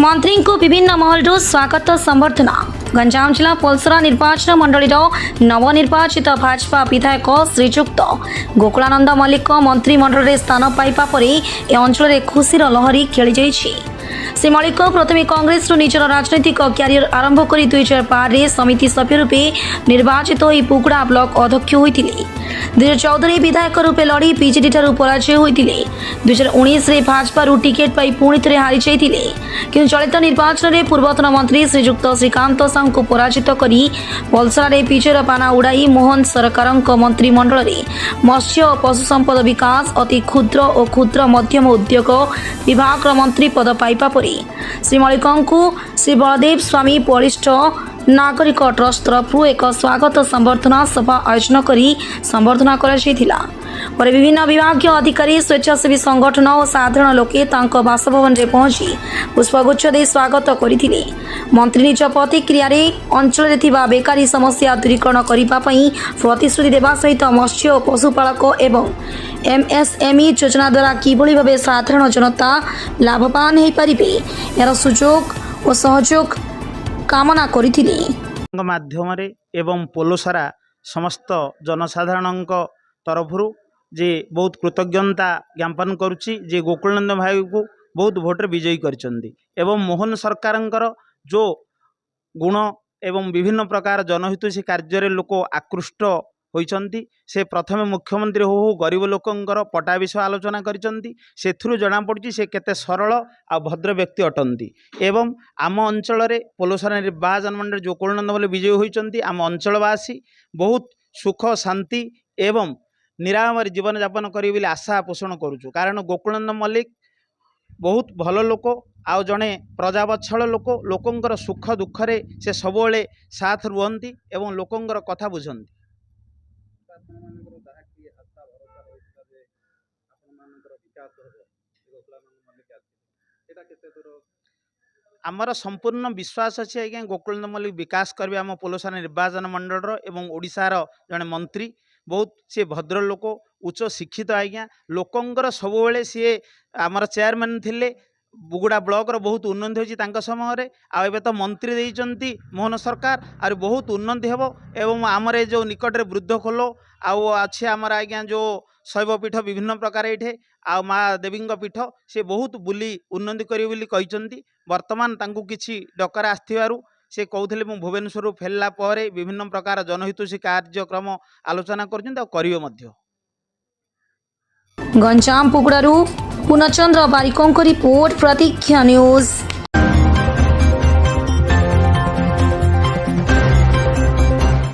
मंत्री को विभिन्न महलू स्वागत संबर्धना। गंजाम जिला पलसरा निर्वाचन मंडल नवनिर्वाचित भाजपा विधायक श्रीजुक्त गोकुलानंद मल्लिक मंत्रिमंडल में स्थान पाइबा पर ए अंचल खुशीर लहरी खेली जाइछि। श्री मल्लिक प्रथम कांग्रेस निजर राजनैतिक क्यारियर आरंभ कर 2012 समिति सभ्य रूपे निर्वाचित हो बुगुड़ा ब्लॉक अध्यक्ष होते 2014 विधायक रूपे लड़ी बीजेडी ठारू पराजय होते 2019 भाजपा टिकेट पाई पुणी थे हारी जाते कि चलित निर्वाचन में पूर्वतन मंत्री श्रीजुक्त श्रीकांत साहू को पराजित कर पलसर विजयर पाना उड़ाई मोहन सरकार मंत्रिमंडल में मत्स्य और पशु संपद विकास अति क्षुद्र और क्षुद्र मध्यम उद्योग विभाग मंत्री पद पाइबा पर श्री मल्लिक को श्री बलदेव स्वामी वरिष्ठ नागरिक ट्रस्ट तरफ एक स्वागत संबर्धना सभा आयोजन करी संबर्धना कराଯାଇଥିଲା। पर विभिन्न विभागीय अधिकारी स्वेच्छासेवी संगठन और साधारण लोके तांको बासभवन रे पहुंची पुष्पगुच्छ दे स्वागत करथिले। मंत्री निज प्रतिक्रिया रे अंचल रे थिबा बेकारी समस्या दूरीकरण करिबा पई प्रतिश्रुति देबा सहित मत्स्य और पशुपालक एवं एमएसएमई योजना द्वारा किभली भाबे साधारण जनता लाभवान हो पारिबे यार सुजोग और सहयोग कामना करिथिले। माध्यम एवं पोलोसारा समस्त जनसाधारण तरफरु जे बहुत कृतज्ञता ज्ञापन करुच्ची जे गोकुलानंद भाई को बहुत भोट्रे विजयी करचंदी एवं मोहन सरकारंकर जो गुण एवं विभिन्न प्रकार जनहितैषी कार्य लोक आकृष्ट होइचंती से प्रथम मुख्यमंत्री हो गरीब लोकंकर पटा विषय आलोचना करिचंती सेथुरु जना पड़ुची से केते सरल आ भद्र व्यक्ति अटंती एवं आम अंचल रे पोलोसारा निर्वाचन मंडल जो गोकुलानंद बोले विजयी होइचंती आम अंचलवासी बहुत सुख शांति एवं निरामय जीवन यापन करी बोली आशा पोषण करुचु। कारण गोकुलानंद मल्लिक बहुत भल लोक आ जड़े प्रजावत्सल लोक लोकंकर सुख दुखरे से सबले साथ रुहंती एवं लोकंकर कथा बुझंती। आमर संपूर्ण विश्वास अच्छे आज्ञा गोकुलानंद मल्लिक विकास करेंगे आम पोलोसारा निर्वाचन मंडल एवं ओडिशार जड़े मंत्री बहुत सी भद्र लोक उच्च शिक्षित आज्ञा लोकंकर सबुबले सी आमर चेयरमैन थिले बुगुड़ा ब्लॉक बहुत उन्नति होती समय आबे तो मंत्री देइचंती मोहन सरकार और बहुत उन्नति हेबो एवं आमर जो निकट रे वृद्ध खोलो आउ अच्छे आमर आज्ञा जो शैव पीठ विभिन्न प्रकार ये आ माँ देवी पीठ से बहुत बुली उन्नति करी वर्तमान तांकु किछि डकर आसथिबारु से कहते मु भुवनेश्वर फेरला परे विभिन्न प्रकार जनहितैषी कार्यक्रम आलोचना करिवे मध्य। गंजाम पुगुड़ारू पूर्णचंद्र बारिकों रिपोर्ट प्रतीक्षा न्यूज।